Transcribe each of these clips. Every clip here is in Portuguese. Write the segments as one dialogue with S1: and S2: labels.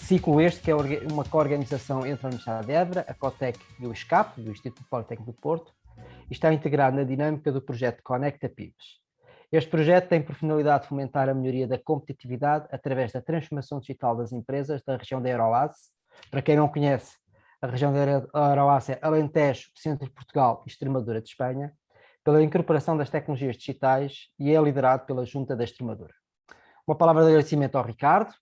S1: Ciclo este que é uma coorganização entre a Universidade de Évora, a COTEC e o ISCAP, do Instituto Politécnico do Porto, e está integrado na dinâmica do projeto Conecta Pibes. Este projeto tem por finalidade fomentar a melhoria da competitividade através da transformação digital das empresas da região da Euroásia. Para quem não conhece, a região da Euroásia é Alentejo, centro de Portugal e Extremadura de Espanha, pela incorporação das tecnologias digitais e é liderado pela Junta da Extremadura. Uma palavra de agradecimento ao Ricardo,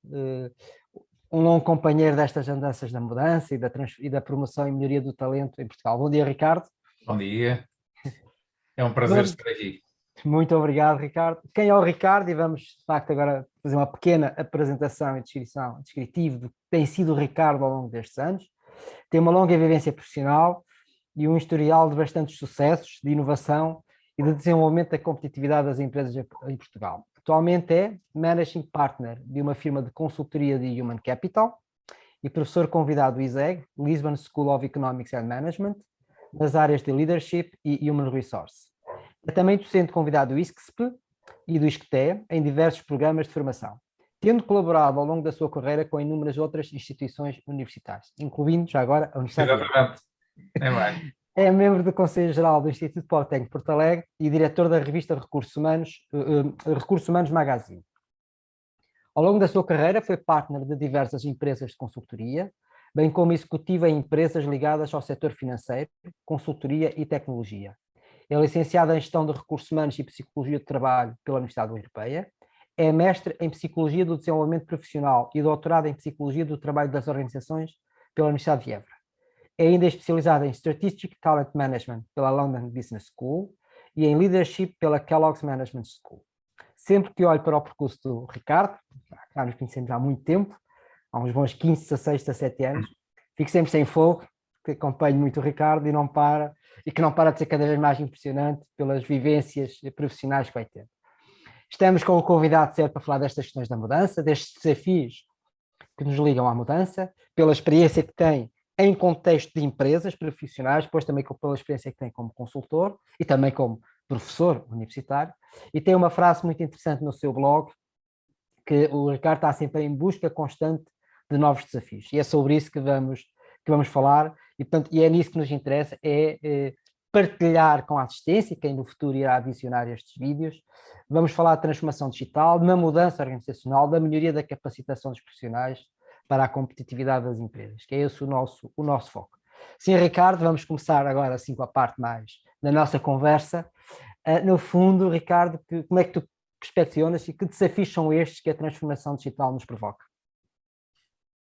S1: um longo companheiro destas andanças da mudança e da promoção e melhoria do talento em Portugal. Bom dia, Ricardo.
S2: Bom dia. É um prazer estar aqui.
S1: Muito obrigado, Ricardo. Quem é o Ricardo? E vamos, de facto, agora fazer uma pequena apresentação e descrição descritiva do que tem sido o Ricardo ao longo destes anos. Tem uma longa vivência profissional e um historial de bastantes sucessos, de inovação e de desenvolvimento da competitividade das empresas em Portugal. Atualmente é Managing Partner de uma firma de consultoria de Human Capital e professor convidado do ISEG, Lisbon School of Economics and Management, nas áreas de Leadership e Human Resource. É também docente convidado do ISCSP e do ISCTE em diversos programas de formação, tendo colaborado ao longo da sua carreira com inúmeras outras instituições universitárias, incluindo, já agora, a Universidade de Évora. É membro do Conselho Geral do Instituto Politécnico de Porto Alegre e diretor da revista Recursos Humanos Magazine. Ao longo da sua carreira foi partner de diversas empresas de consultoria, bem como executivo em empresas ligadas ao setor financeiro, consultoria e tecnologia. É licenciado em Gestão de Recursos Humanos e Psicologia do Trabalho pela Universidade Europeia, é mestre em Psicologia do Desenvolvimento Profissional e doutorado em Psicologia do Trabalho das Organizações pela Universidade de Évora. É ainda especializado em Strategic Talent Management pela London Business School e em Leadership pela Kellogg's Management School. Sempre que olho para o percurso do Ricardo, já nos conhecemos há muito tempo, há uns bons 15, 16, 17 anos, fico sempre sem fogo, que acompanho muito o Ricardo e que não para de ser cada vez mais impressionante pelas vivências profissionais que vai ter. Estamos com o convidado certo para falar destas questões da mudança, destes desafios que nos ligam à mudança, pela experiência que tem em contexto de empresas profissionais, depois também pela experiência que tem como consultor e também como professor universitário. E tem uma frase muito interessante no seu blog, que o Ricardo está sempre em busca constante de novos desafios. E é sobre isso que vamos falar, e, portanto, é nisso que nos interessa, partilhar com a assistência, quem no futuro irá visionar estes vídeos. Vamos falar de transformação digital, na mudança organizacional, da melhoria da capacitação dos profissionais para a competitividade das empresas, que é esse o nosso foco. Sim, Ricardo, vamos começar agora assim com a parte mais da nossa conversa. No fundo, Ricardo, como é que tu perspectivas e que desafios são estes que a transformação digital nos provoca?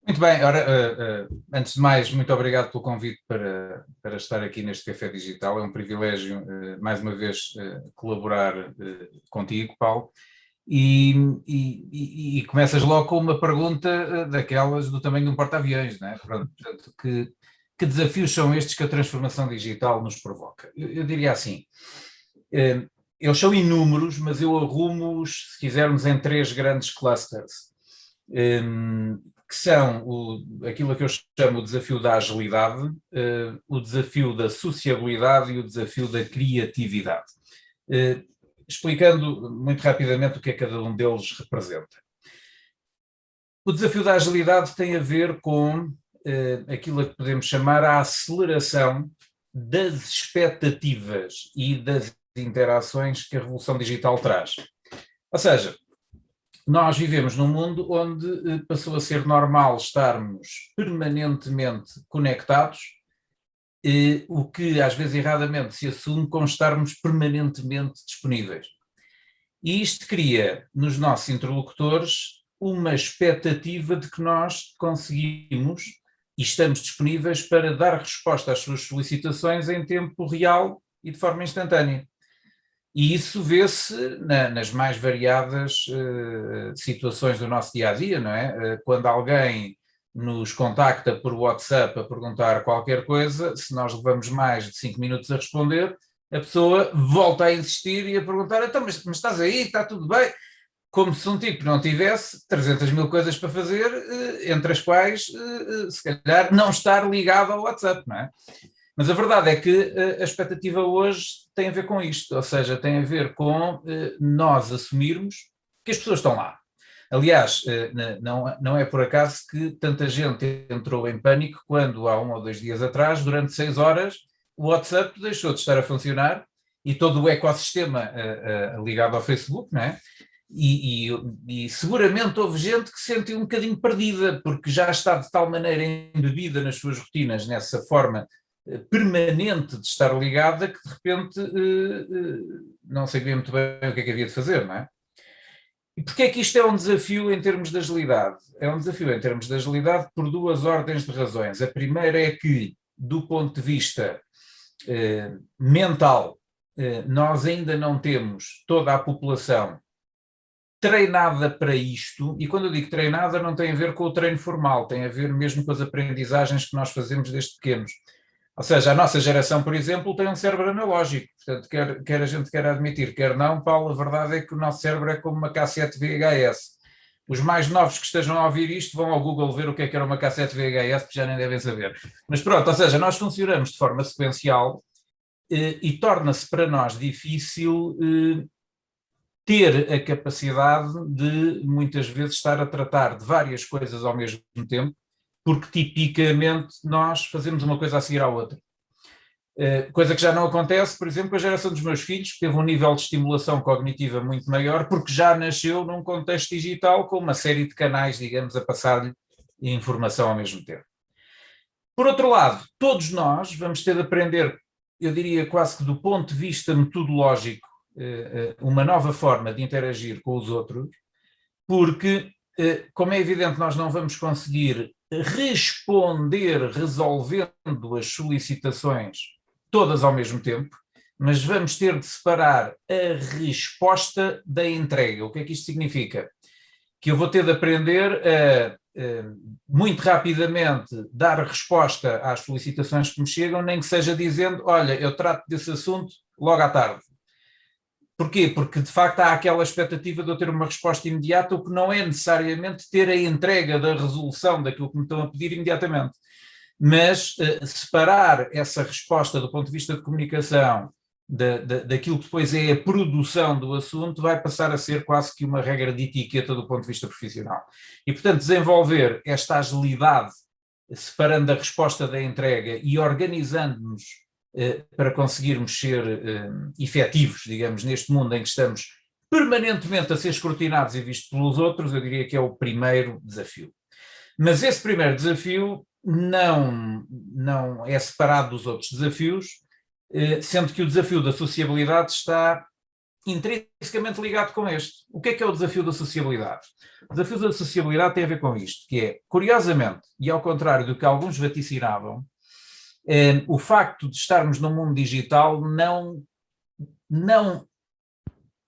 S2: Muito bem, ora, antes de mais, muito obrigado pelo convite para estar aqui neste Café Digital. É um privilégio, mais uma vez, colaborar contigo, Paulo. E começas logo com uma pergunta daquelas do tamanho de um porta-aviões, não é? Portanto, que desafios são estes que a transformação digital nos provoca? Eu diria assim, eles são inúmeros, mas eu arrumo-os, se quisermos, em 3 grandes clusters, que são aquilo que eu chamo o desafio da agilidade, o desafio da sociabilidade e o desafio da criatividade. Explicando muito rapidamente o que é que cada um deles representa. O desafio da agilidade tem a ver com aquilo que podemos chamar a aceleração das expectativas e das interações que a revolução digital traz. Ou seja, nós vivemos num mundo onde passou a ser normal estarmos permanentemente conectados, o que às vezes erradamente se assume com estarmos permanentemente disponíveis. E isto cria nos nossos interlocutores uma expectativa de que nós conseguimos e estamos disponíveis para dar resposta às suas solicitações em tempo real e de forma instantânea. E isso vê-se nas mais variadas situações do nosso dia-a-dia, não é? Quando alguém nos contacta por WhatsApp a perguntar qualquer coisa, se nós levamos mais de 5 minutos a responder, a pessoa volta a insistir e a perguntar, então, mas estás aí, está tudo bem? Como se um tipo não tivesse 300 mil coisas para fazer, entre as quais, se calhar, não estar ligado ao WhatsApp, não é? Mas a verdade é que a expectativa hoje tem a ver com isto, ou seja, tem a ver com nós assumirmos que as pessoas estão lá. Aliás, não é por acaso que tanta gente entrou em pânico quando, há 1 ou 2 dias atrás, durante 6 horas, o WhatsApp deixou de estar a funcionar e todo o ecossistema ligado ao Facebook, não é? E seguramente houve gente que se sentiu um bocadinho perdida, porque já está de tal maneira embebida nas suas rotinas, nessa forma permanente de estar ligada, que de repente não sabia muito bem o que é que havia de fazer, não é? E porquê é que isto é um desafio em termos de agilidade? É um desafio em termos de agilidade por 2 ordens de razões. A primeira é que, do ponto de vista mental, nós ainda não temos toda a população treinada para isto, e quando eu digo treinada não tem a ver com o treino formal, tem a ver mesmo com as aprendizagens que nós fazemos desde pequenos. Ou seja, a nossa geração, por exemplo, tem um cérebro analógico, portanto, quer a gente queira admitir, quer não, Paulo, a verdade é que o nosso cérebro é como uma cassete VHS. Os mais novos que estejam a ouvir isto vão ao Google ver o que era uma cassete VHS, que já nem devem saber. Mas pronto, ou seja, nós funcionamos de forma sequencial e torna-se para nós difícil ter a capacidade de, muitas vezes, estar a tratar de várias coisas ao mesmo tempo, porque tipicamente nós fazemos uma coisa a seguir à outra. Coisa que já não acontece, por exemplo, com a geração dos meus filhos, que teve um nível de estimulação cognitiva muito maior, porque já nasceu num contexto digital com uma série de canais, digamos, a passar-lhe informação ao mesmo tempo. Por outro lado, todos nós vamos ter de aprender, eu diria quase que do ponto de vista metodológico, uma nova forma de interagir com os outros, porque, como é evidente, nós não vamos conseguir responder resolvendo as solicitações todas ao mesmo tempo, mas vamos ter de separar a resposta da entrega. O que é que isto significa? Que eu vou ter de aprender a, muito rapidamente, dar resposta às solicitações que me chegam, nem que seja dizendo, olha, eu trato desse assunto logo à tarde. Porquê? Porque, de facto, há aquela expectativa de eu ter uma resposta imediata, o que não é necessariamente ter a entrega da resolução daquilo que me estão a pedir imediatamente. Mas separar essa resposta do ponto de vista de comunicação daquilo que depois é a produção do assunto vai passar a ser quase que uma regra de etiqueta do ponto de vista profissional. E, portanto, desenvolver esta agilidade, separando a resposta da entrega e organizando-nos para conseguirmos ser efetivos, digamos, neste mundo em que estamos permanentemente a ser escrutinados e vistos pelos outros, eu diria que é o primeiro desafio. Mas esse primeiro desafio não é separado dos outros desafios, sendo que o desafio da sociabilidade está intrinsecamente ligado com este. O que é o desafio da sociabilidade? O desafio da sociabilidade tem a ver com isto, que é, curiosamente, e ao contrário do que alguns vaticinavam, o facto de estarmos num mundo digital não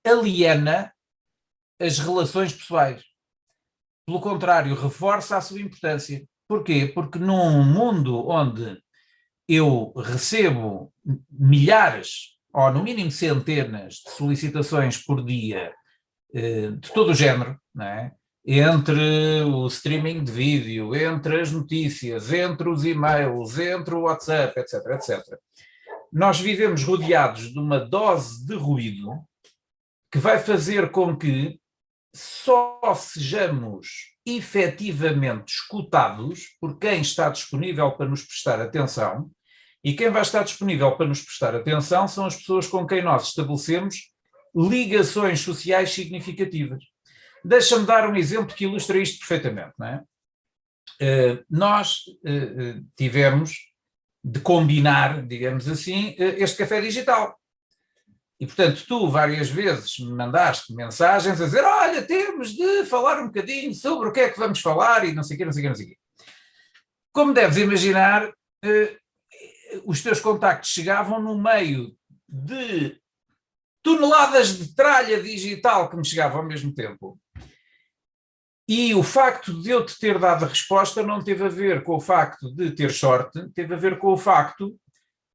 S2: aliena as relações pessoais. Pelo contrário, reforça a sua importância. Porquê? Porque num mundo onde eu recebo milhares, ou no mínimo centenas, de solicitações por dia, de todo o género, não é? Entre o streaming de vídeo, entre as notícias, entre os e-mails, entre o WhatsApp, etc., etc. Nós vivemos rodeados de uma dose de ruído que vai fazer com que só sejamos efetivamente escutados por quem está disponível para nos prestar atenção, e quem vai estar disponível para nos prestar atenção são as pessoas com quem nós estabelecemos ligações sociais significativas. Deixa-me dar um exemplo que ilustra isto perfeitamente, não é? Nós tivemos de combinar, digamos assim, este café digital. E, portanto, tu várias vezes me mandaste mensagens a dizer, olha, temos de falar um bocadinho sobre o que é que vamos falar e não sei o quê, não sei o quê, não sei o quê. Como deves imaginar, os teus contactos chegavam no meio de toneladas de tralha digital que me chegavam ao mesmo tempo. E o facto de eu te ter dado a resposta não teve a ver com o facto de ter sorte, teve a ver com o facto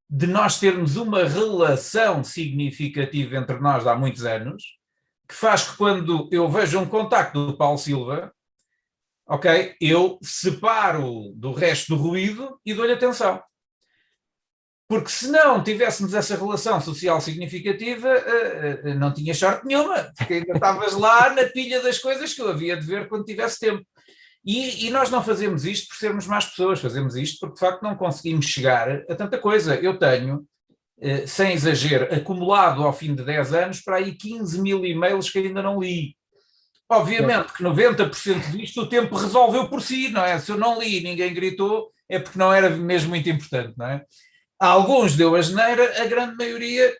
S2: de nós termos uma relação significativa entre nós há muitos anos, que faz que quando eu vejo um contacto do Paulo Silva, ok, eu separo do resto do ruído e dou-lhe atenção. Porque se não tivéssemos essa relação social significativa, não tinha sorte nenhuma, porque ainda estavas lá na pilha das coisas que eu havia de ver quando tivesse tempo. E nós não fazemos isto por sermos más pessoas, fazemos isto porque de facto não conseguimos chegar a tanta coisa. Eu tenho, sem exagero, acumulado ao fim de 10 anos para aí 15 mil e-mails que ainda não li. Obviamente que 90% disto o tempo resolveu por si, não é? Se eu não li e ninguém gritou, é porque não era mesmo muito importante, não é? Alguns deu a geneira, a grande maioria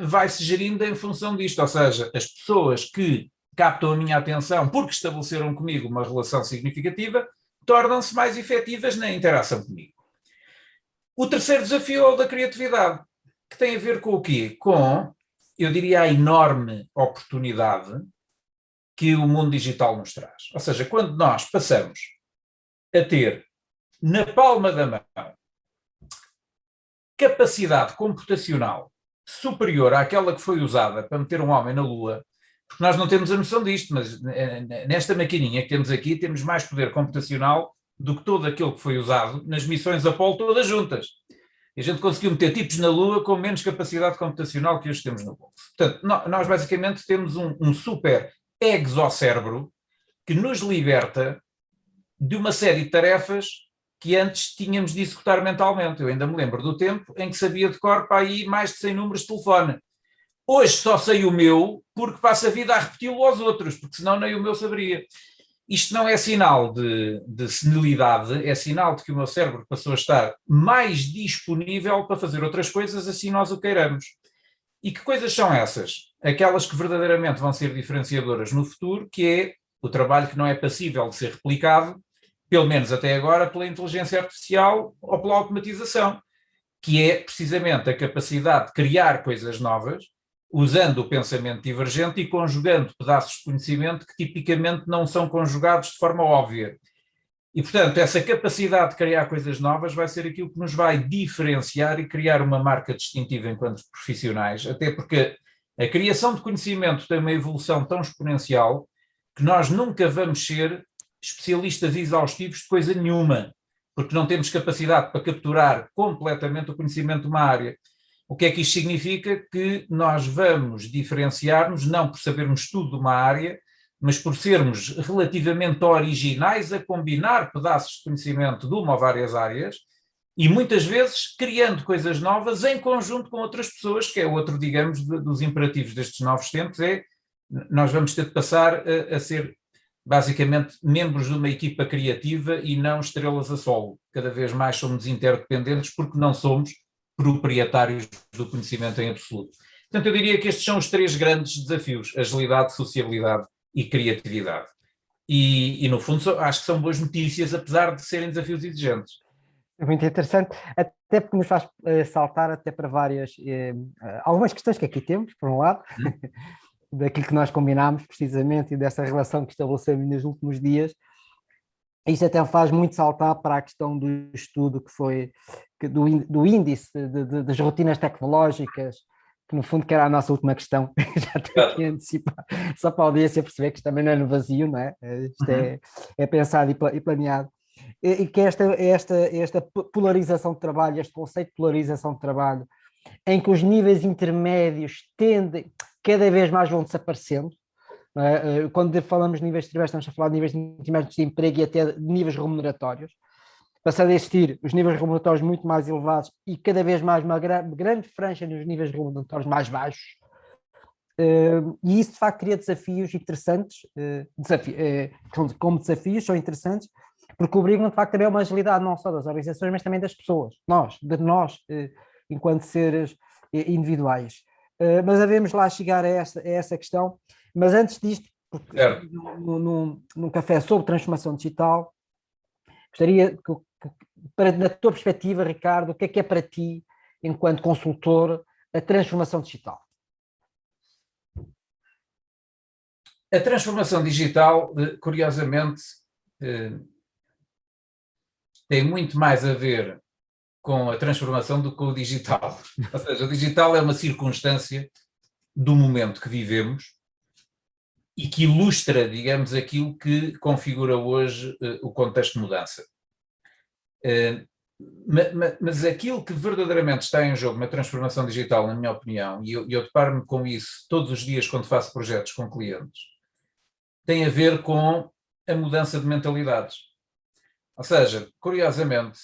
S2: vai-se gerindo em função disto, ou seja, as pessoas que captam a minha atenção porque estabeleceram comigo uma relação significativa, tornam-se mais efetivas na interação comigo. O terceiro desafio é o da criatividade, que tem a ver com o quê? Com, eu diria, a enorme oportunidade que o mundo digital nos traz. Ou seja, quando nós passamos a ter na palma da mão capacidade computacional superior àquela que foi usada para meter um homem na Lua, porque nós não temos a noção disto, mas nesta maquininha que temos aqui temos mais poder computacional do que todo aquilo que foi usado nas missões Apollo todas juntas. E a gente conseguiu meter tipos na Lua com menos capacidade computacional que hoje temos no bolso. Portanto, nós basicamente temos um super exocérebro que nos liberta de uma série de tarefas que antes tínhamos de executar mentalmente. Eu ainda me lembro do tempo em que sabia de cor para aí mais de 100 números de telefone. Hoje só sei o meu porque passo a vida a repeti-lo aos outros, porque senão nem o meu saberia. Isto não é sinal de senilidade, é sinal de que o meu cérebro passou a estar mais disponível para fazer outras coisas, assim nós o queiramos. E que coisas são essas? Aquelas que verdadeiramente vão ser diferenciadoras no futuro, que é o trabalho que não é passível de ser replicado, pelo menos até agora, pela inteligência artificial ou pela automatização, que é precisamente a capacidade de criar coisas novas, usando o pensamento divergente e conjugando pedaços de conhecimento que tipicamente não são conjugados de forma óbvia. E, portanto, essa capacidade de criar coisas novas vai ser aquilo que nos vai diferenciar e criar uma marca distintiva enquanto profissionais, até porque a criação de conhecimento tem uma evolução tão exponencial que nós nunca vamos ser especialistas exaustivos de coisa nenhuma, porque não temos capacidade para capturar completamente o conhecimento de uma área. O que é que isto significa? Que nós vamos diferenciar-nos não por sabermos tudo de uma área, mas por sermos relativamente originais a combinar pedaços de conhecimento de uma ou várias áreas e muitas vezes criando coisas novas em conjunto com outras pessoas, que é outro, digamos, dos imperativos destes novos tempos, nós vamos ter de passar a ser basicamente membros de uma equipa criativa e não estrelas a solo. Cada vez mais somos interdependentes porque não somos proprietários do conhecimento em absoluto. Portanto, eu diria que estes são os três grandes desafios: agilidade, sociabilidade e criatividade. E no fundo, acho que são boas notícias, apesar de serem desafios exigentes.
S1: É muito interessante, até porque nos faz saltar até para algumas questões que aqui temos, por um lado, daquilo que nós combinámos precisamente e dessa relação que estabelecemos nos últimos dias. Isto até faz muito saltar para a questão do estudo do índice das rotinas tecnológicas, que no fundo que era a nossa última questão, já estou aqui a antecipar, só para a audiência perceber que isto também não é no vazio, não é? Isto é pensado e planeado. E que esta polarização de trabalho, este conceito de polarização de trabalho, em que os níveis intermédios cada vez mais vão desaparecendo. Quando falamos de níveis de trabalho, estamos a falar de níveis intermédios de emprego e até de níveis remuneratórios, passando a existir os níveis remuneratórios muito mais elevados e cada vez mais uma grande franja nos níveis remuneratórios mais baixos. E isso de facto cria desafios interessantes, como desafios são interessantes, porque obrigam de facto também a uma agilidade não só das organizações, mas também das pessoas, de nós enquanto seres individuais. Mas havemos lá chegar a essa questão. Mas antes disto, porque num café sobre transformação digital, gostaria na tua perspectiva, Ricardo, o que é para ti, enquanto consultor, a transformação digital?
S2: A transformação digital, curiosamente, tem muito mais a ver com a transformação do que com o digital. Ou seja, o digital é uma circunstância do momento que vivemos e que ilustra, digamos, aquilo que configura hoje o contexto de mudança. Mas aquilo que verdadeiramente está em jogo na transformação digital, na minha opinião, e eu deparo-me com isso todos os dias quando faço projetos com clientes, tem a ver com a mudança de mentalidades. Ou seja, curiosamente,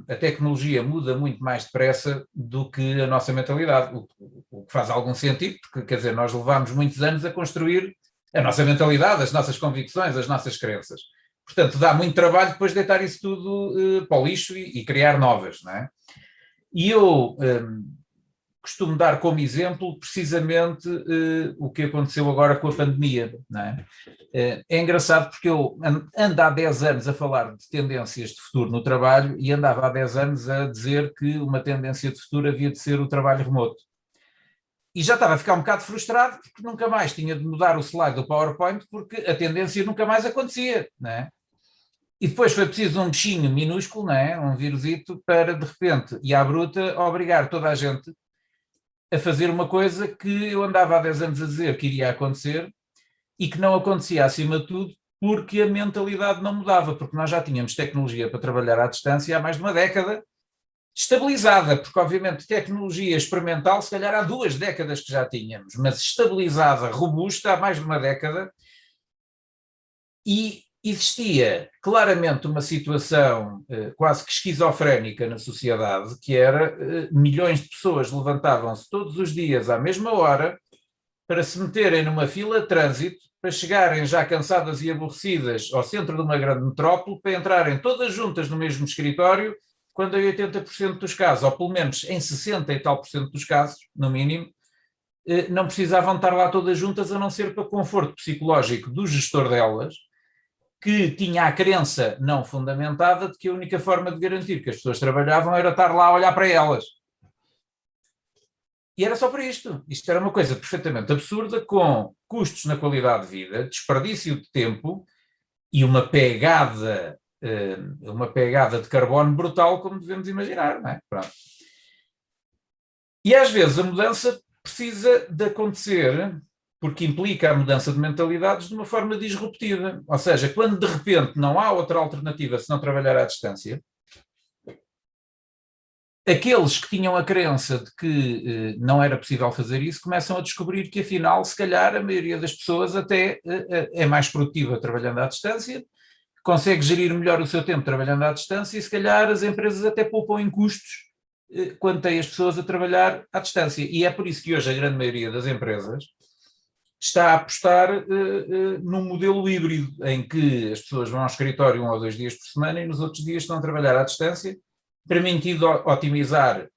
S2: a tecnologia muda muito mais depressa do que a nossa mentalidade, o que faz algum sentido, porque, quer dizer, nós levámos muitos anos a construir a nossa mentalidade, as nossas convicções, as nossas crenças. Portanto, dá muito trabalho depois deitar isso tudo para o lixo e criar novas, não é? E eu costumo dar como exemplo precisamente o que aconteceu agora com a pandemia, não é? É engraçado porque eu ando há 10 anos a falar de tendências de futuro no trabalho e andava há 10 anos a dizer que uma tendência de futuro havia de ser o trabalho remoto. E já estava a ficar um bocado frustrado porque nunca mais tinha de mudar o slide do PowerPoint porque a tendência nunca mais acontecia, não é? E depois foi preciso um bichinho minúsculo, não é? Um vírusito, para de repente, e à bruta, obrigar toda a gente a fazer uma coisa que eu andava há 10 anos a dizer que iria acontecer e que não acontecia acima de tudo porque a mentalidade não mudava, porque nós já tínhamos tecnologia para trabalhar à distância há mais de uma década, estabilizada, porque obviamente tecnologia experimental se calhar há 2 décadas que já tínhamos, mas estabilizada, robusta há mais de uma década, e existia claramente uma situação quase que esquizofrénica na sociedade, que era milhões de pessoas levantavam-se todos os dias à mesma hora para se meterem numa fila de trânsito, para chegarem já cansadas e aborrecidas ao centro de uma grande metrópole, para entrarem todas juntas no mesmo escritório, quando em 80% dos casos, ou pelo menos em 60 e tal por cento dos casos, no mínimo, não precisavam estar lá todas juntas, a não ser para conforto psicológico do gestor delas, que tinha a crença não fundamentada de que a única forma de garantir que as pessoas trabalhavam era estar lá a olhar para elas. E era só para isto. Isto era uma coisa perfeitamente absurda, com custos na qualidade de vida, desperdício de tempo e uma pegada de carbono brutal, como devemos imaginar, não é? Pronto. E às vezes a mudança precisa de acontecer porque implica a mudança de mentalidades de uma forma disruptiva. Ou seja, quando de repente não há outra alternativa senão trabalhar à distância, aqueles que tinham a crença de que não era possível fazer isso começam a descobrir que, afinal, se calhar a maioria das pessoas até é mais produtiva trabalhando à distância, consegue gerir melhor o seu tempo trabalhando à distância e, se calhar, as empresas até poupam em custos quando têm as pessoas a trabalhar à distância. E é por isso que hoje a grande maioria das empresas está a apostar num modelo híbrido, em que as pessoas vão ao escritório 1 ou 2 dias por semana e nos outros dias estão a trabalhar à distância, permitindo otimizar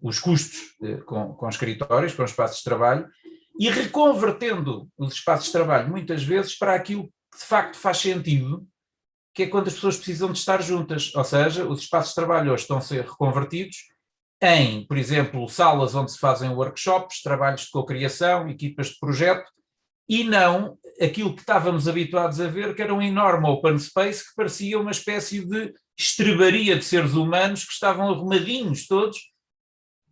S2: os custos com escritórios, com espaços de trabalho, e reconvertendo os espaços de trabalho muitas vezes para aquilo que de facto faz sentido, que é quando as pessoas precisam de estar juntas, ou seja, os espaços de trabalho hoje estão a ser reconvertidos em, por exemplo, salas onde se fazem workshops, trabalhos de cocriação, equipas de projeto, e não aquilo que estávamos habituados a ver, que era um enorme open space que parecia uma espécie de estrebaria de seres humanos que estavam arrumadinhos todos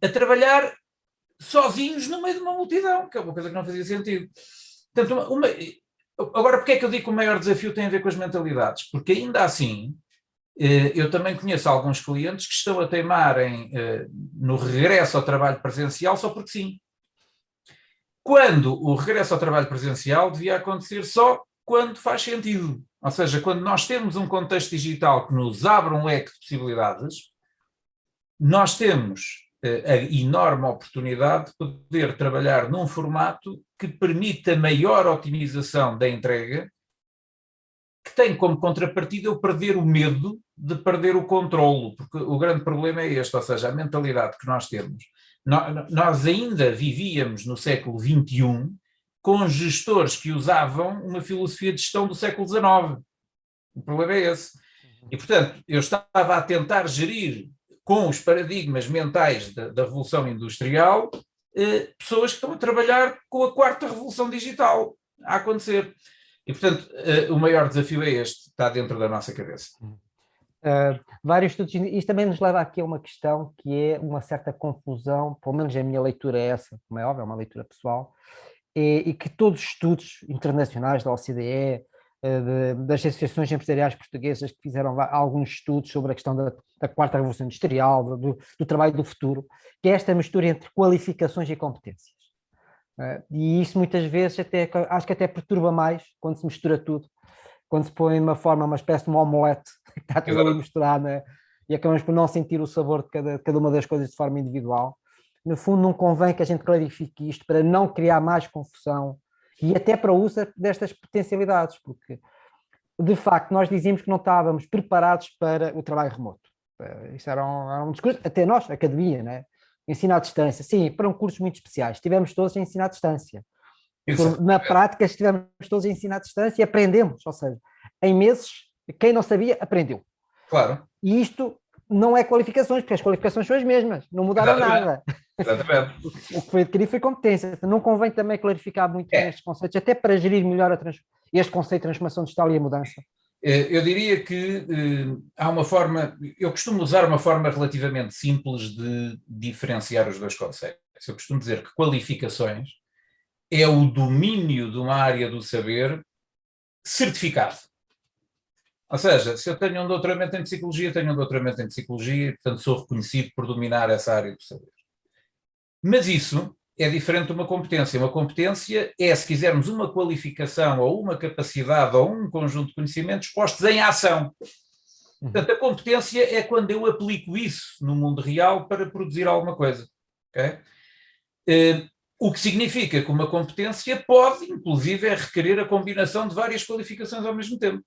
S2: a trabalhar sozinhos no meio de uma multidão, que é uma coisa que não fazia sentido. Portanto, agora, porque é que eu digo que o maior desafio tem a ver com as mentalidades? Porque ainda assim, eu também conheço alguns clientes que estão a teimar no regresso ao trabalho presencial só porque sim. Quando o regresso ao trabalho presencial devia acontecer só quando faz sentido. Ou seja, quando nós temos um contexto digital que nos abre um leque de possibilidades, nós temos a enorme oportunidade de poder trabalhar num formato que permita maior otimização da entrega, que tem como contrapartida o perder o medo de perder o controlo, porque o grande problema é este, ou seja, a mentalidade que nós temos. Nós ainda vivíamos no século XXI com gestores que usavam uma filosofia de gestão do século XIX. O problema é esse. E, portanto, eu estava a tentar gerir com os paradigmas mentais da Revolução Industrial pessoas que estão a trabalhar com a quarta Revolução Digital a acontecer. E, portanto, o maior desafio é este, está dentro da nossa cabeça.
S1: Vários estudos, isto também nos leva aqui a uma questão que é uma certa confusão, pelo menos a minha leitura é essa, como é óbvio, é uma leitura pessoal, e que todos os estudos internacionais da OCDE, das associações empresariais portuguesas que fizeram alguns estudos sobre a questão da quarta revolução industrial, do trabalho do futuro, que é esta mistura entre qualificações e competências. E isso muitas vezes acho que até perturba mais quando se mistura tudo, quando se põe uma espécie de uma omelete, que está tudo ali misturado, né? E acabamos por não sentir o sabor de cada uma das coisas de forma individual. No fundo, não convém que a gente clarifique isto para não criar mais confusão e até para o uso destas potencialidades, porque, de facto, nós dizíamos que não estávamos preparados para o trabalho remoto. Isso era um discurso, até nós, academia, né? Ensino à distância. Sim, para cursos muito especiais. Estivemos todos a ensinar à distância. Na prática, estivemos todos a ensinar à distância e aprendemos. Ou seja, em meses, quem não sabia, aprendeu.
S2: Claro.
S1: E isto não é qualificações, porque as qualificações são as mesmas. Não mudaram nada.
S2: Exatamente.
S1: O que foi adquirido foi competência. Não convém também clarificar muito bem estes conceitos, até para gerir melhor este conceito de transformação digital e a mudança.
S2: Eu diria que há uma forma, eu costumo usar uma forma relativamente simples de diferenciar os dois conceitos. Eu costumo dizer que qualificações é o domínio de uma área do saber certificado. Ou seja, se eu tenho um doutoramento em psicologia, tenho um doutoramento em psicologia e, portanto, sou reconhecido por dominar essa área do saber. Mas isso é diferente de uma competência. Uma competência é, se quisermos, uma qualificação ou uma capacidade ou um conjunto de conhecimentos postos em ação. Portanto, a competência é quando eu aplico isso no mundo real para produzir alguma coisa. Okay? O que significa que uma competência pode, inclusive, requerer a combinação de várias qualificações ao mesmo tempo.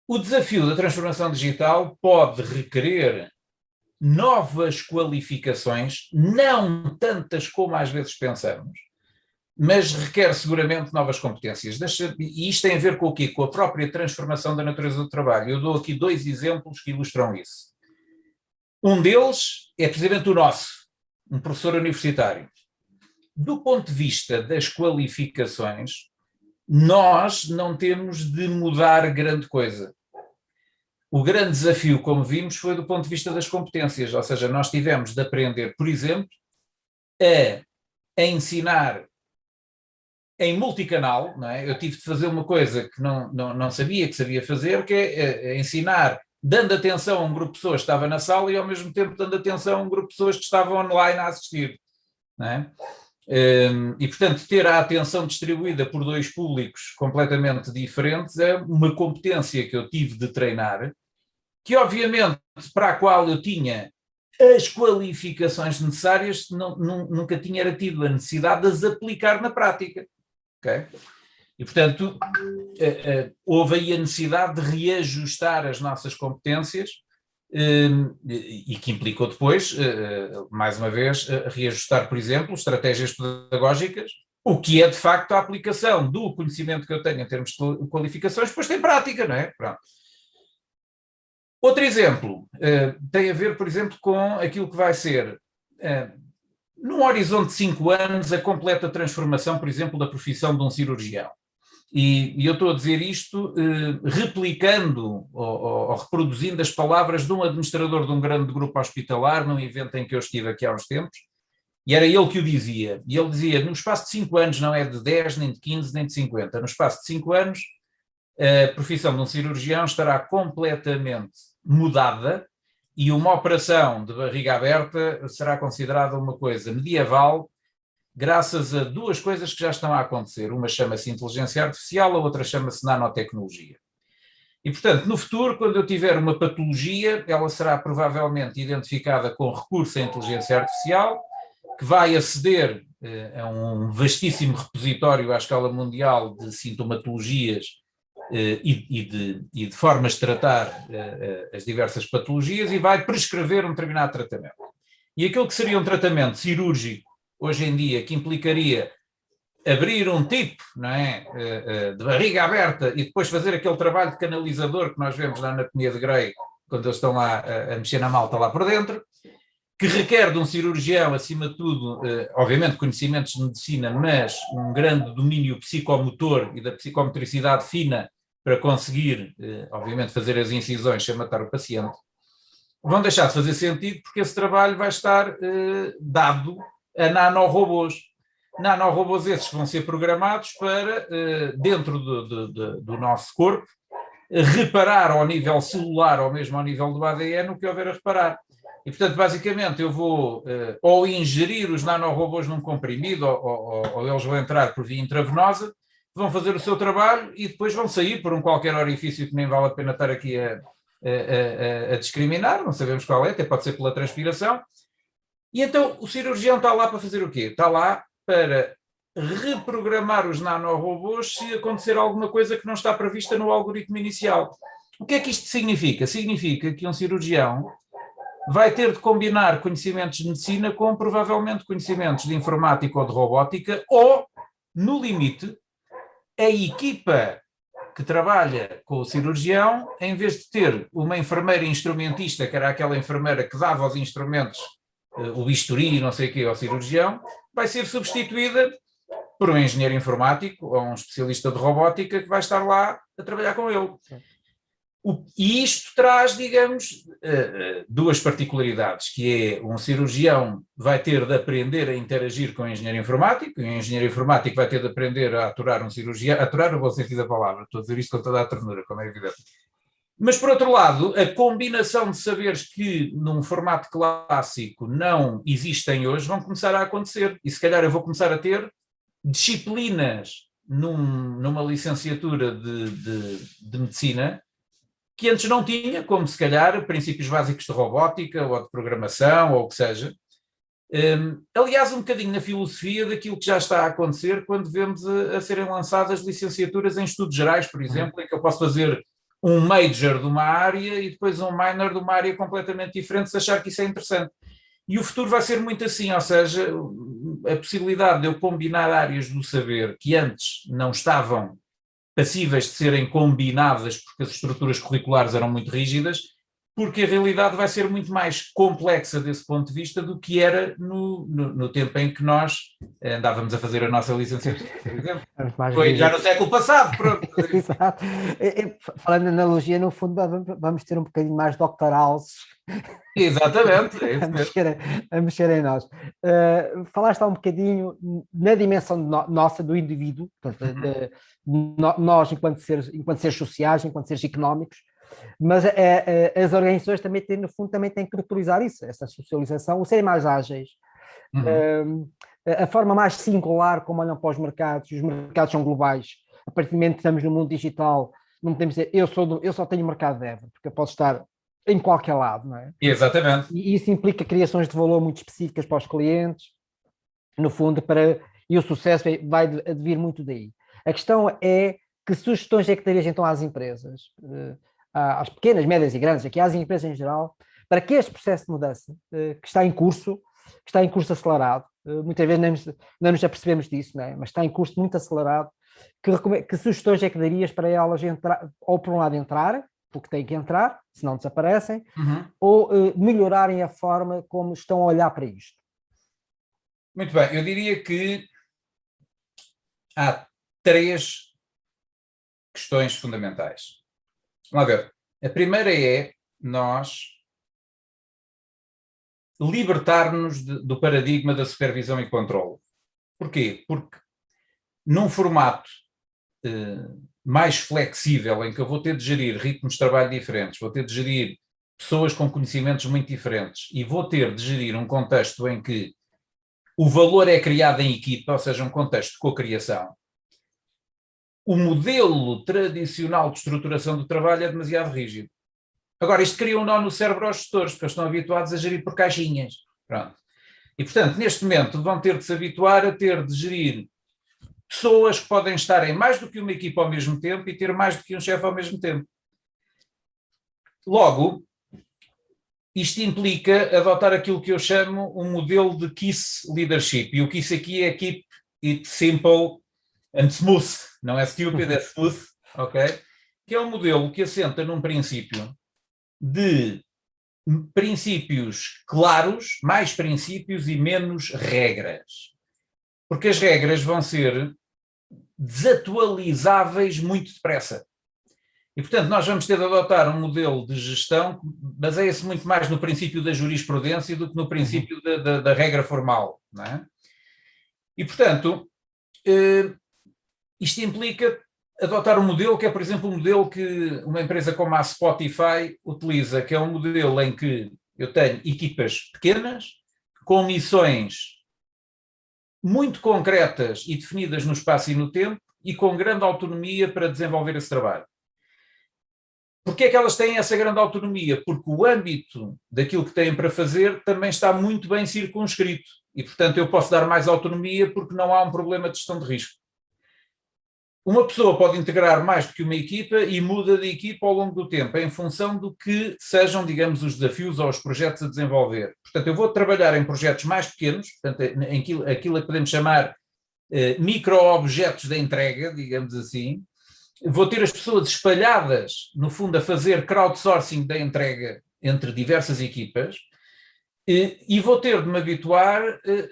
S2: O desafio da transformação digital pode requerer novas qualificações, não tantas como às vezes pensamos, mas requer seguramente novas competências. E isto tem a ver com o quê? Com a própria transformação da natureza do trabalho. Eu dou aqui 2 exemplos que ilustram isso. Um deles é precisamente o nosso, um professor universitário. Do ponto de vista das qualificações, nós não temos de mudar grande coisa. O grande desafio, como vimos, foi do ponto de vista das competências, ou seja, nós tivemos de aprender, por exemplo, a ensinar em multicanal, não é? Eu tive de fazer uma coisa que não sabia que sabia fazer, que é ensinar dando atenção a um grupo de pessoas que estava na sala e ao mesmo tempo dando atenção a um grupo de pessoas que estavam online a assistir, não é? E, portanto, ter a atenção distribuída por 2 públicos completamente diferentes é uma competência que eu tive de treinar, que obviamente para a qual eu tinha as qualificações necessárias, nunca tinha tido a necessidade de as aplicar na prática. Okay? E, portanto, houve aí a necessidade de reajustar as nossas competências, e que implicou depois, mais uma vez, reajustar, por exemplo, estratégias pedagógicas, o que é de facto a aplicação do conhecimento que eu tenho em termos de qualificações, depois tem prática, não é? Pronto. Outro exemplo tem a ver, por exemplo, com aquilo que vai ser, num horizonte de 5 anos, a completa transformação, por exemplo, da profissão de um cirurgião. E eu estou a dizer isto replicando ou reproduzindo as palavras de um administrador de um grande grupo hospitalar, num evento em que eu estive aqui há uns tempos, e era ele que o dizia. E ele dizia, no espaço de 5 anos, não é de 10, nem de 15, nem de 50, no espaço de 5 anos, a profissão de um cirurgião estará completamente mudada e uma operação de barriga aberta será considerada uma coisa medieval, graças a 2 coisas que já estão a acontecer. Uma chama-se inteligência artificial, a outra chama-se nanotecnologia. E, portanto, no futuro, quando eu tiver uma patologia, ela será provavelmente identificada com recurso à inteligência artificial, que vai aceder a um vastíssimo repositório à escala mundial de sintomatologias e de formas de tratar as diversas patologias e vai prescrever um determinado tratamento. E aquilo que seria um tratamento cirúrgico, hoje em dia, que implicaria abrir um tipo, não é, de barriga aberta e depois fazer aquele trabalho de canalizador que nós vemos na anatomia de Grey, quando eles estão lá a mexer na malta lá por dentro, que requer de um cirurgião, acima de tudo, obviamente conhecimentos de medicina, mas um grande domínio psicomotor e da psicomotricidade fina para conseguir, obviamente, fazer as incisões sem matar o paciente, vão deixar de fazer sentido porque esse trabalho vai estar dado a nanorobôs. nanorobôs esses que vão ser programados para, dentro do nosso corpo, reparar ao nível celular ou mesmo ao nível do ADN o que houver a reparar. E, portanto, basicamente, eu vou ou ingerir os nanorobôs num comprimido ou eles vão entrar por via intravenosa, vão fazer o seu trabalho e depois vão sair por um qualquer orifício que nem vale a pena estar aqui a discriminar, não sabemos qual é, até pode ser pela transpiração. E então o cirurgião está lá para fazer o quê? Está lá para reprogramar os nanorobôs se acontecer alguma coisa que não está prevista no algoritmo inicial. O que é que isto significa? Significa que um cirurgião vai ter de combinar conhecimentos de medicina com provavelmente conhecimentos de informática ou de robótica, ou, no limite, a equipa que trabalha com o cirurgião, em vez de ter uma enfermeira instrumentista, que era aquela enfermeira que dava os instrumentos, o bisturi e não sei o quê, ao cirurgião, vai ser substituída por um engenheiro informático ou um especialista de robótica que vai estar lá a trabalhar com ele. E isto traz, digamos, duas particularidades, que é um cirurgião vai ter de aprender a interagir com o engenheiro informático, e o engenheiro informático vai ter de aprender a aturar um cirurgião, aturar no bom sentido da palavra, estou a dizer isto com toda a ternura, como é evidente. Mas, por outro lado, a combinação de saberes que num formato clássico não existem hoje vão começar a acontecer, e se calhar eu vou começar a ter disciplinas numa licenciatura de medicina que antes não tinha, como se calhar princípios básicos de robótica ou de programação ou o que seja. Aliás, um bocadinho na filosofia daquilo que já está a acontecer quando vemos a serem lançadas licenciaturas em estudos gerais, por exemplo, em que eu posso fazer um major de uma área e depois um minor de uma área completamente diferente se achar que isso é interessante. E o futuro vai ser muito assim, ou seja, a possibilidade de eu combinar áreas do saber que antes não estavam passíveis de serem combinadas porque as estruturas curriculares eram muito rígidas, porque a realidade vai ser muito mais complexa desse ponto de vista do que era no tempo em que nós andávamos a fazer a nossa licenciatura, por exemplo. Foi já no século passado, pronto.
S1: Exato. Falando em analogia, no fundo vamos ter um bocadinho mais Dr. House.
S2: Exatamente.
S1: A mexer em nós. Falaste há um bocadinho na dimensão nossa, do indivíduo, portanto, nós enquanto seres sociais, enquanto seres económicos, mas as organizações também têm, no fundo, também têm que priorizar isso, essa socialização, o serem mais ágeis, a forma mais singular como olham para os mercados, e os mercados são globais. A partir do momento que estamos no mundo digital, não podemos dizer eu só tenho mercado de Évora, porque eu posso estar em qualquer lado, não é?
S2: Exatamente.
S1: E isso implica criações de valor muito específicas para os clientes, no fundo, e o sucesso vai advir muito daí. A questão é que sugestões é que darias então às empresas, às pequenas, médias e grandes, aqui às empresas em geral, para que este processo de mudança, que está em curso acelerado, muitas vezes não nos apercebemos disso, não é? Mas está em curso muito acelerado, que sugestões é que darias para elas entrar, ou por um lado entrar, porque têm que entrar, senão desaparecem, ou melhorarem a forma como estão a olhar para isto?
S2: Muito bem, eu diria que há 3 questões fundamentais. Vamos ver. A primeira é nós libertar-nos do paradigma da supervisão e controle. Porquê? Porque num formato mais flexível, em que eu vou ter de gerir ritmos de trabalho diferentes, vou ter de gerir pessoas com conhecimentos muito diferentes e vou ter de gerir um contexto em que o valor é criado em equipa, ou seja, um contexto de cocriação, o modelo tradicional de estruturação do trabalho é demasiado rígido. Agora, isto cria um nó no cérebro aos gestores, porque eles estão habituados a gerir por caixinhas. Pronto. E, portanto, neste momento vão ter de se habituar a ter de gerir pessoas que podem estar em mais do que uma equipa ao mesmo tempo e ter mais do que um chefe ao mesmo tempo. Logo, isto implica adotar aquilo que eu chamo um modelo de KISS Leadership. E o KISS aqui é Keep It Simple and Smooth. Não é stupid, é smooth. Ok? Que é um modelo que assenta num princípio de princípios claros, mais princípios e menos regras. Porque as regras vão ser desatualizáveis muito depressa. E, portanto, nós vamos ter de adotar um modelo de gestão que baseia-se muito mais no princípio da jurisprudência do que no princípio da regra formal, não é? E, portanto, isto implica adotar um modelo que é, por exemplo, um modelo que uma empresa como a Spotify utiliza, que é um modelo em que eu tenho equipas pequenas, com missões muito concretas e definidas no espaço e no tempo, e com grande autonomia para desenvolver esse trabalho. Porquê é que elas têm essa grande autonomia? Porque o âmbito daquilo que têm para fazer também está muito bem circunscrito. E, portanto, eu posso dar mais autonomia porque não há um problema de gestão de risco. Uma pessoa pode integrar mais do que uma equipa e muda de equipa ao longo do tempo, em função do que sejam, digamos, os desafios ou os projetos a desenvolver. Portanto, eu vou trabalhar em projetos mais pequenos, portanto, aquilo que podemos chamar micro-objetos da entrega, digamos assim. Vou ter as pessoas espalhadas, no fundo, a fazer crowdsourcing da entrega entre diversas equipas, e vou ter de me habituar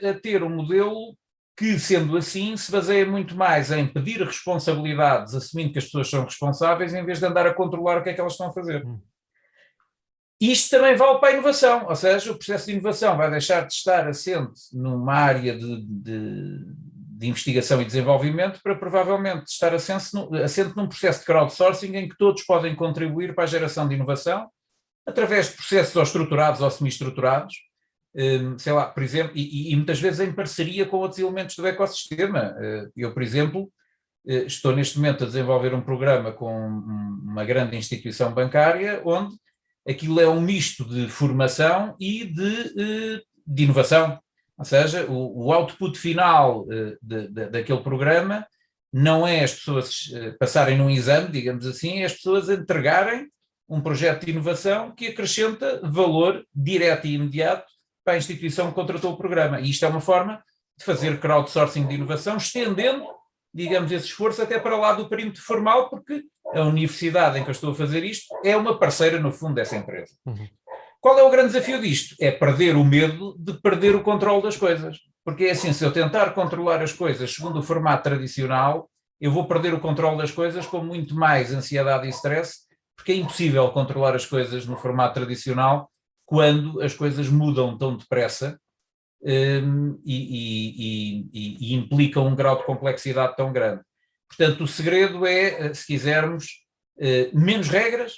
S2: a ter um modelo que, sendo assim, se baseia muito mais em pedir responsabilidades, assumindo que as pessoas são responsáveis, em vez de andar a controlar o que é que elas estão a fazer. Isto também vale para a inovação, ou seja, o processo de inovação vai deixar de estar assente numa área de investigação e desenvolvimento para provavelmente estar assente num processo de crowdsourcing em que todos podem contribuir para a geração de inovação através de processos ou estruturados ou semi-estruturados, sei lá, por exemplo, e muitas vezes em parceria com outros elementos do ecossistema. Eu, por exemplo, estou neste momento a desenvolver um programa com uma grande instituição bancária onde aquilo é um misto de formação e de inovação. Ou seja, o output final daquele programa não é as pessoas passarem num exame, digamos assim, é as pessoas entregarem um projeto de inovação que acrescenta valor direto e imediato para a instituição que contratou o programa. E isto é uma forma de fazer crowdsourcing de inovação, estendendo, digamos, esse esforço até para lá do perímetro formal, porque a universidade em que eu estou a fazer isto é uma parceira, no fundo, dessa empresa. Uhum. Qual é o grande desafio disto? É perder o medo de perder o controle das coisas. Porque é assim, se eu tentar controlar as coisas segundo o formato tradicional, eu vou perder o controle das coisas com muito mais ansiedade e stress, porque é impossível controlar as coisas no formato tradicional quando as coisas mudam tão depressa e implicam um grau de complexidade tão grande. Portanto, o segredo é, se quisermos, menos regras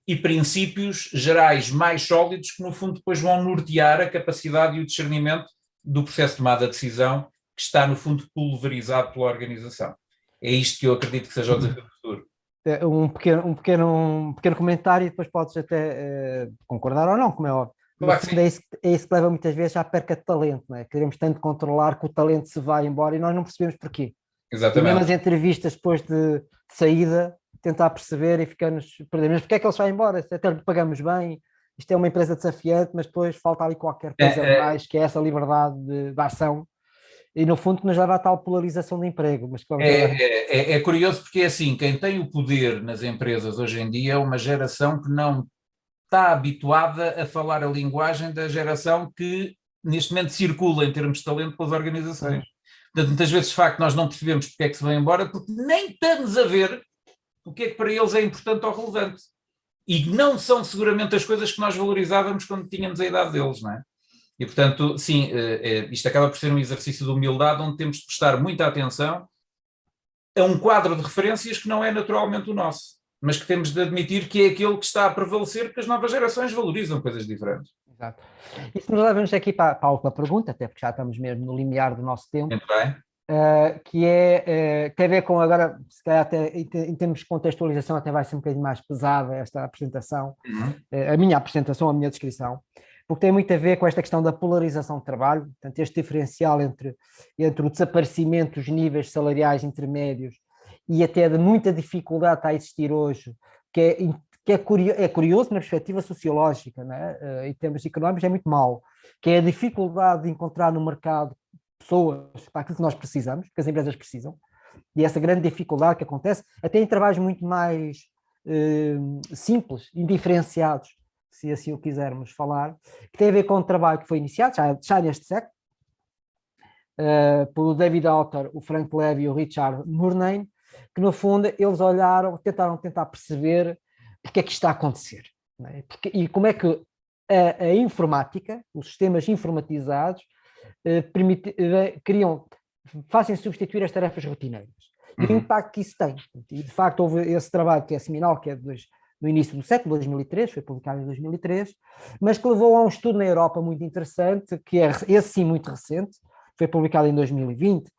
S2: e princípios gerais mais sólidos que, no fundo, depois vão nortear a capacidade e o discernimento do processo de tomada de decisão que está, no fundo, pulverizado pela organização. É isto que eu acredito que seja o desafio do futuro.
S1: Um pequeno comentário e depois podes até concordar ou não, como é óbvio.
S2: Claro
S1: é isso que leva muitas vezes à perca de talento, não é? Queremos tanto controlar que o talento se vai embora e nós não percebemos porquê.
S2: Exatamente.
S1: E mesmo as entrevistas depois de saída, tentar perceber e ficamos perder. Mas porque é que eles saem embora? Até lhe pagamos bem, isto é uma empresa desafiante, mas depois falta ali qualquer coisa mais, que é essa liberdade de ação. E no fundo nos leva à tal polarização do emprego. Mas
S2: é curioso porque é assim, quem tem o poder nas empresas hoje em dia é uma geração que não está habituada a falar a linguagem da geração que neste momento circula em termos de talento pelas organizações. Portanto, muitas vezes de facto nós não percebemos porque é que se vão embora, porque nem estamos a ver o que é que para eles é importante ou relevante. E não são seguramente as coisas que nós valorizávamos quando tínhamos a idade deles, não é? E, portanto, sim, isto acaba por ser um exercício de humildade onde temos de prestar muita atenção a um quadro de referências que não é naturalmente o nosso, mas que temos de admitir que é aquele que está a prevalecer porque as novas gerações valorizam coisas diferentes.
S1: Exato. Isso nos leva-nos aqui para a última pergunta, até porque já estamos mesmo no limiar do nosso tempo.
S2: Muito bem.
S1: Que tem a ver com agora, se calhar até em termos de contextualização até vai ser um bocadinho mais pesada esta apresentação, a minha apresentação, a minha descrição, porque tem muito a ver com esta questão da polarização de trabalho, portanto este diferencial entre o desaparecimento dos níveis salariais intermédios e até de muita dificuldade que está a existir hoje, que é curioso na perspectiva sociológica, né? Em termos económicos é muito mau, que é a dificuldade de encontrar no mercado pessoas para aquilo que nós precisamos, que as empresas precisam, e essa grande dificuldade que acontece, até em trabalhos muito mais simples, indiferenciados, se assim o quisermos falar, que tem a ver com um trabalho que foi iniciado já neste século, pelo David Autor, o Frank Levy e o Richard Murnane, que no fundo eles tentaram perceber porque é que isto está a acontecer, não é? E como é que a informática, os sistemas informatizados, fácil substituir as tarefas rotineiras. E o
S2: Uhum.
S1: impacto que isso tem. E, de facto, houve esse trabalho que é seminal, que é do início do século, 2003, foi publicado em 2003, mas que levou a um estudo na Europa muito interessante, que é esse sim muito recente, foi publicado em 2020,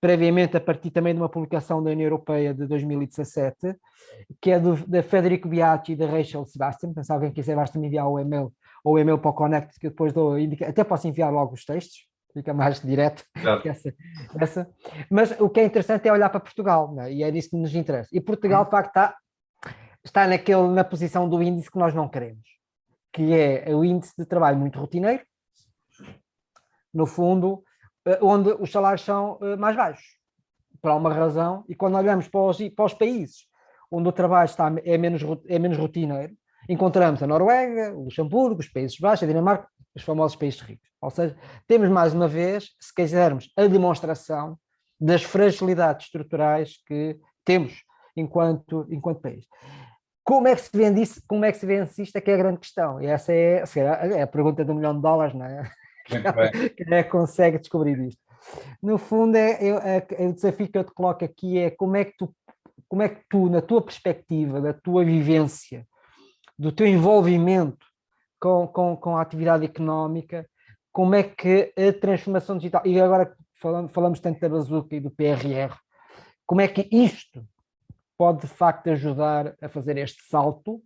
S1: previamente a partir também de uma publicação da União Europeia de 2017, que é da Federico Biatti e da Rachel Sebastian. Se alguém quiser, basta me enviar o e-mail ou o e-mail para o Connect, que eu depois dou, até posso enviar logo os textos, fica mais direto que
S2: Exato.
S1: essa. Mas o que é interessante é olhar para Portugal, né? E é isso que nos interessa. E Portugal, de facto, está na posição do índice que nós não queremos, que é o índice de trabalho muito rotineiro, no fundo, onde os salários são mais baixos, por alguma razão, e quando olhamos para os países onde o trabalho é menos rotineiro, encontramos a Noruega, o Luxemburgo, os Países Baixos, a Dinamarca, os famosos países ricos. Ou seja, temos mais uma vez, se quisermos, a demonstração das fragilidades estruturais que temos enquanto país. Como é que se vende isso? Como é que se vence isto? É que é a grande questão. E essa é a pergunta de $1 milhão, não é?
S2: Muito bem.
S1: Quem é que consegue descobrir isto? No fundo, o desafio que eu te coloco aqui é como é que tu, na tua perspectiva, da tua vivência, do teu envolvimento com a atividade económica, como é que a transformação digital, e agora falamos tanto da Bazuca e do PRR, como é que isto pode de facto ajudar a fazer este salto,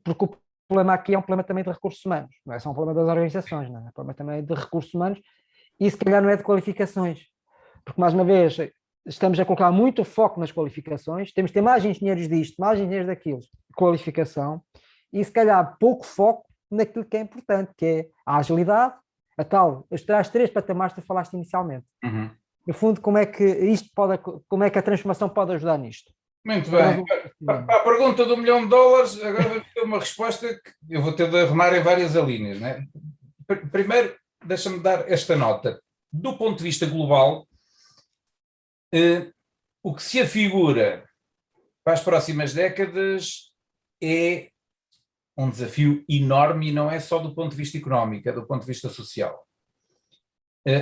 S1: porque o problema aqui é um problema também de recursos humanos, não é só um problema das organizações, não é? É um problema também de recursos humanos, e se calhar não é de qualificações, porque mais uma vez estamos a colocar muito foco nas qualificações, temos de ter mais engenheiros disto, mais engenheiros daquilo, qualificação, e se calhar pouco foco naquilo que é importante, que é a agilidade, as três patamares que tu falaste inicialmente.
S2: Uhum.
S1: No fundo, como é que como é que a transformação pode ajudar nisto?
S2: Muito bem. Para a pergunta do $1 milhão, agora vou ter uma resposta que eu vou ter de arrumar em várias alíneas, né? Primeiro, deixa-me dar esta nota. Do ponto de vista global, o que se afigura para as próximas décadas é um desafio enorme e não é só do ponto de vista económico, é do ponto de vista social.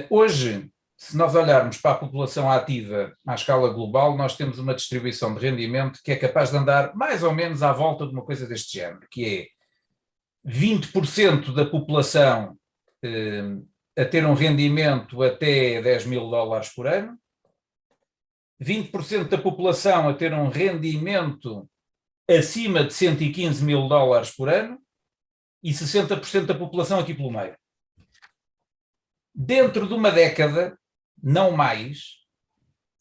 S2: Hoje, se nós olharmos para a população ativa à escala global, nós temos uma distribuição de rendimento que é capaz de andar mais ou menos à volta de uma coisa deste género, que é 20% da população a ter um rendimento até $10 mil por ano, 20% da população a ter um rendimento acima de $115 mil por ano e 60% da população aqui pelo meio. Dentro de uma década, não mais,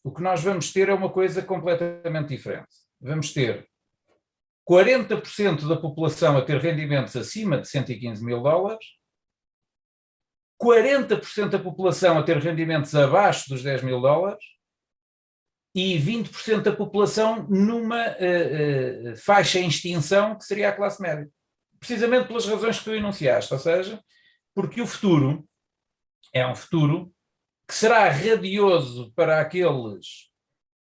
S2: o que nós vamos ter é uma coisa completamente diferente. Vamos ter 40% da população a ter rendimentos acima de $115 mil, 40% da população a ter rendimentos abaixo dos $10 mil e 20% da população numa faixa em extinção que seria a classe média. Precisamente pelas razões que tu enunciaste, ou seja, porque o futuro é um futuro que será radioso para aqueles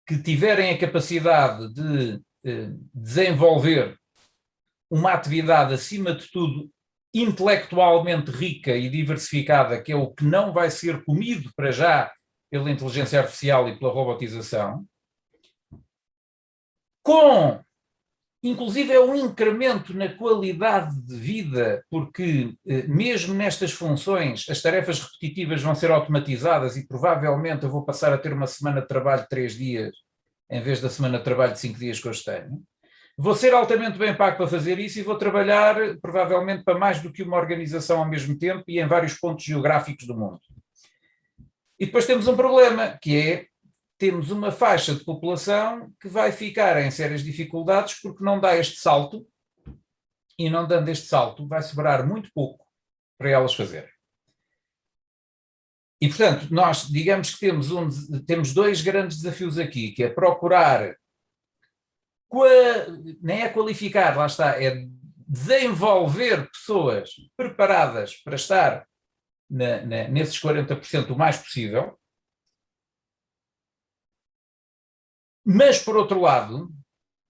S2: que tiverem a capacidade de desenvolver uma atividade, acima de tudo, intelectualmente rica e diversificada, que é o que não vai ser comido para já pela inteligência artificial e pela robotização, com, inclusive, é um incremento na qualidade de vida, porque mesmo nestas funções as tarefas repetitivas vão ser automatizadas e provavelmente eu vou passar a ter uma semana de trabalho de 3 dias em vez da semana de trabalho de 5 dias que hoje tenho. Vou ser altamente bem pago para fazer isso e vou trabalhar provavelmente para mais do que uma organização ao mesmo tempo e em vários pontos geográficos do mundo. E depois temos um problema, que é, temos uma faixa de população que vai ficar em sérias dificuldades porque não dá este salto, e não dando este salto vai sobrar muito pouco para elas fazerem. E, portanto, nós digamos que temos 2 grandes desafios aqui, que é procurar, nem é qualificar, lá está, é desenvolver pessoas preparadas para estar nesses 40% o mais possível, mas, por outro lado,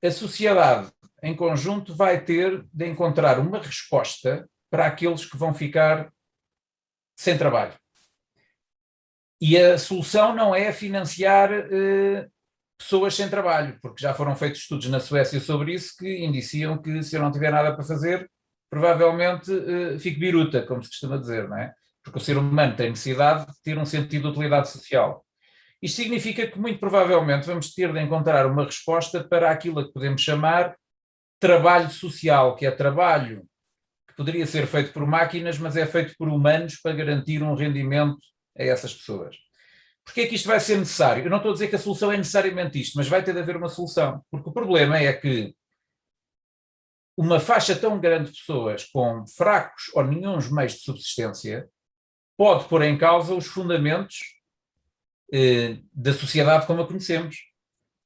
S2: a sociedade em conjunto vai ter de encontrar uma resposta para aqueles que vão ficar sem trabalho. E a solução não é financiar pessoas sem trabalho, porque já foram feitos estudos na Suécia sobre isso que indiciam que se eu não tiver nada para fazer, provavelmente fico biruta, como se costuma dizer, não é? Porque o ser humano tem necessidade de ter um sentido de utilidade social. Isto significa que muito provavelmente vamos ter de encontrar uma resposta para aquilo a que podemos chamar trabalho social, que é trabalho que poderia ser feito por máquinas, mas é feito por humanos para garantir um rendimento a essas pessoas. Porquê é que isto vai ser necessário? Eu não estou a dizer que a solução é necessariamente isto, mas vai ter de haver uma solução. Porque o problema é que uma faixa tão grande de pessoas com fracos ou nenhuns meios de subsistência pode pôr em causa os fundamentos da sociedade como a conhecemos.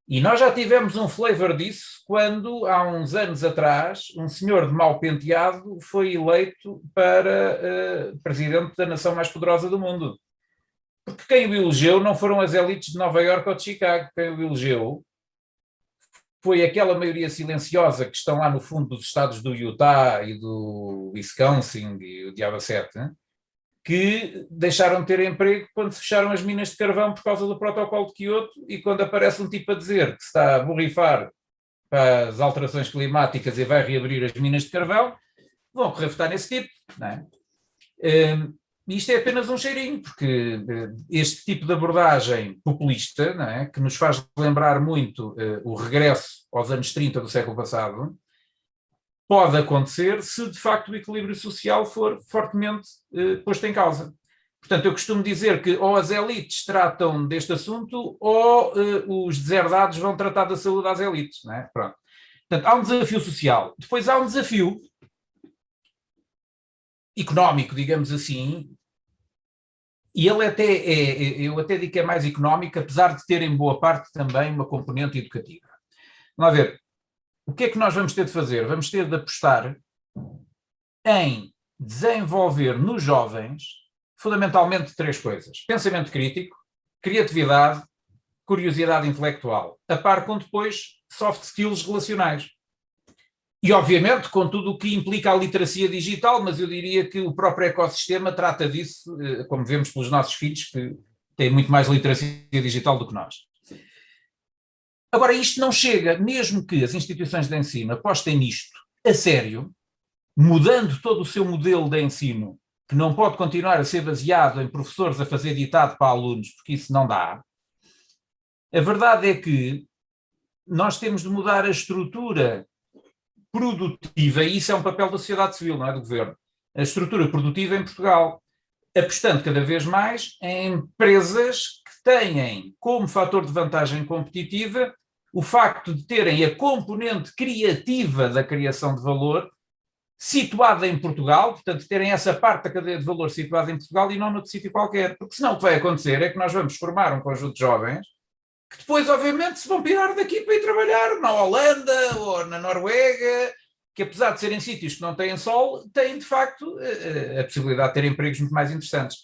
S2: E nós já tivemos um flavor disso quando, há uns anos atrás, um senhor de mau penteado foi eleito para presidente da nação mais poderosa do mundo. Porque quem o elegeu não foram as elites de Nova Iorque ou de Chicago. Quem o elegeu foi aquela maioria silenciosa que estão lá no fundo dos estados do Utah e do Wisconsin e o Diabo 7, que deixaram de ter emprego quando se fecharam as minas de carvão por causa do protocolo de Kyoto, e quando aparece um tipo a dizer que se está a borrifar para as alterações climáticas e vai reabrir as minas de carvão, vão correr votar nesse tipo, não é? Isto é apenas um cheirinho, porque este tipo de abordagem populista, não é, que nos faz lembrar muito o regresso aos anos 30 do século passado, pode acontecer se de facto o equilíbrio social for fortemente posto em causa. Portanto, eu costumo dizer que ou as elites tratam deste assunto ou os deserdados vão tratar da saúde às elites, não é? Pronto. Portanto, há um desafio social. Depois há um desafio económico, digamos assim, e ele até eu até digo que é mais económico, apesar de ter em boa parte também uma componente educativa. Vamos ver, o que é que nós vamos ter de fazer? Vamos ter de apostar em desenvolver nos jovens, fundamentalmente, 3 coisas: pensamento crítico, criatividade, curiosidade intelectual, a par com depois soft skills relacionais. E, obviamente, com tudo o que implica a literacia digital, mas eu diria que o próprio ecossistema trata disso, como vemos pelos nossos filhos, que têm muito mais literacia digital do que nós. Agora, isto não chega, mesmo que as instituições de ensino apostem nisto a sério, mudando todo o seu modelo de ensino, que não pode continuar a ser baseado em professores a fazer ditado para alunos, porque isso não dá. A verdade é que nós temos de mudar a estrutura produtiva, e isso é um papel da sociedade civil, não é do governo, a estrutura produtiva em Portugal, apostando cada vez mais em empresas que têm como fator de vantagem competitiva o facto de terem a componente criativa da criação de valor situada em Portugal, portanto, terem essa parte da cadeia de valor situada em Portugal e não noutro sítio qualquer, porque senão o que vai acontecer é que nós vamos formar um conjunto de jovens que depois, obviamente, se vão pirar daqui para ir trabalhar na Holanda ou na Noruega, que apesar de serem sítios que não têm sol, têm, de facto, a possibilidade de ter empregos muito mais interessantes.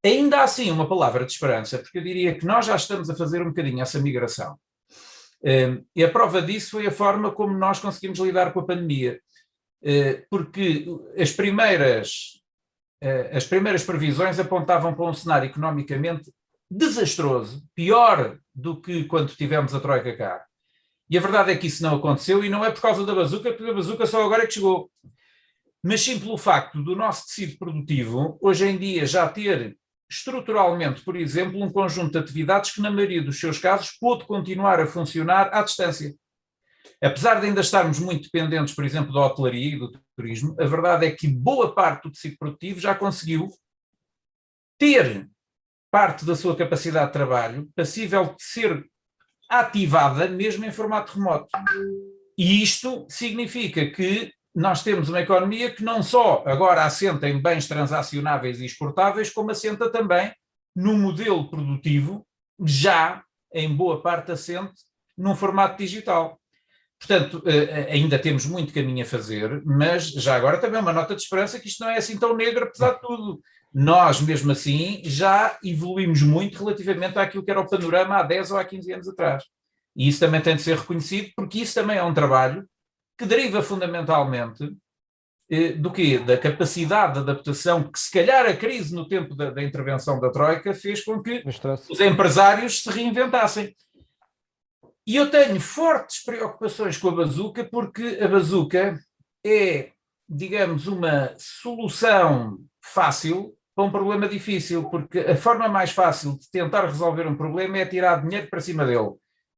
S2: Ainda assim, uma palavra de esperança, porque eu diria que nós já estamos a fazer um bocadinho essa migração. E a prova disso foi a forma como nós conseguimos lidar com a pandemia. Porque as primeiras previsões apontavam para um cenário economicamente desastroso, pior do que quando tivemos a Troika cá. E a verdade é que isso não aconteceu, e não é por causa da bazuca, porque a bazuca só agora é que chegou. Mas sim pelo facto do nosso tecido produtivo, hoje em dia, já ter estruturalmente, por exemplo, um conjunto de atividades que, na maioria dos seus casos, pôde continuar a funcionar à distância. Apesar de ainda estarmos muito dependentes, por exemplo, da hotelaria e do turismo, a verdade é que boa parte do tecido produtivo já conseguiu ter parte da sua capacidade de trabalho passível de ser ativada mesmo em formato remoto. E isto significa que nós temos uma economia que não só agora assenta em bens transacionáveis e exportáveis, como assenta também num modelo produtivo já, em boa parte, assente num formato digital. Portanto, ainda temos muito caminho a fazer, mas já agora também uma nota de esperança que isto não é assim tão negro, apesar de tudo. Nós, mesmo assim, já evoluímos muito relativamente àquilo que era o panorama há 10 ou há 15 anos atrás. E isso também tem de ser reconhecido, porque isso também é um trabalho que deriva fundamentalmente do quê? Da capacidade de adaptação que, se calhar, a crise no tempo da intervenção da Troika fez com que os empresários se reinventassem. E eu tenho fortes preocupações com a bazuca, porque a bazuca é, digamos, uma solução fácil para um problema difícil, porque a forma mais fácil de tentar resolver um problema é tirar dinheiro para cima dele.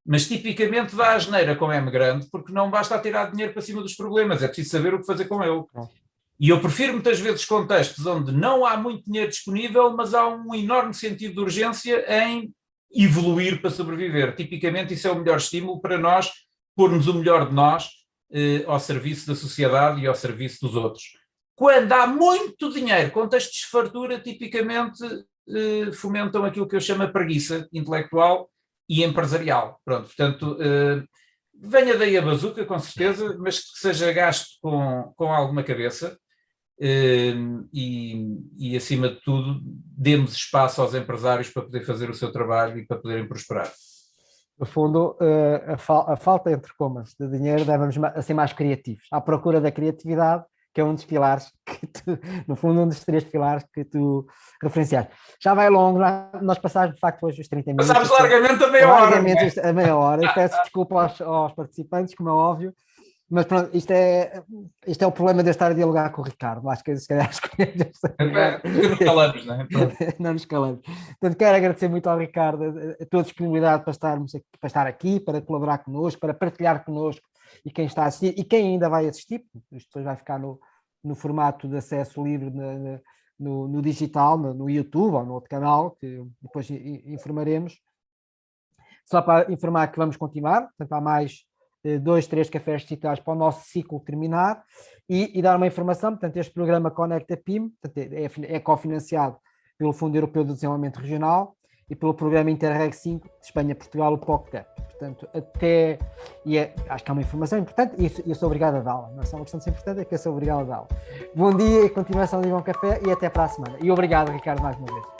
S2: Mas tipicamente dá a asneira com M grande, porque não basta tirar dinheiro para cima dos problemas, é preciso saber o que fazer com ele. E eu prefiro muitas vezes contextos onde não há muito dinheiro disponível, mas há um enorme sentido de urgência em evoluir para sobreviver. Tipicamente isso é o melhor estímulo para nós pormos o melhor de nós ao serviço da sociedade e ao serviço dos outros. Quando há muito dinheiro, contextos de fartura tipicamente fomentam aquilo que eu chamo de preguiça intelectual e empresarial. Pronto, portanto, venha daí a bazuca, com certeza, mas que seja gasto com alguma cabeça e, acima de tudo, demos espaço aos empresários para poder fazer o seu trabalho e para poderem prosperar.
S1: No fundo, a falta, entre comas, de dinheiro leva-nos a ser mais criativos, à procura da criatividade, que é um dos pilares que tu, no fundo, um dos 3 pilares que tu referenciaste. Já vai longo, nós passámos, de facto, hoje os 30 minutos.
S2: Passámos largamente a meia hora.
S1: Largamente a meia hora, e peço desculpa aos participantes, como é óbvio, mas pronto, isto é o problema de eu estar a dialogar com o Ricardo. Acho que se calhar
S2: não calamos, não é?
S1: Não nos calamos. Portanto, quero agradecer muito ao Ricardo a tua disponibilidade para estar aqui, para colaborar connosco, para partilhar connosco e quem está a assistir e quem ainda vai assistir. Isto depois vai ficar no formato de acesso livre no digital, no YouTube ou no outro canal, que depois informaremos. Só para informar que vamos continuar, portanto, há mais 2, 3 cafés digitais para o nosso ciclo terminar e dar uma informação. Portanto, este programa Conecta PIM é cofinanciado pelo Fundo Europeu de Desenvolvimento Regional e pelo programa Interreg 5 de Espanha-Portugal, o POCTEP. Portanto, acho que é uma informação importante e eu sou obrigado a dá-la. Não é só uma questão de ser importante, é que eu sou obrigado a dá-la. Bom dia e continuação de bom café e até para a semana. E obrigado, Ricardo, mais uma vez.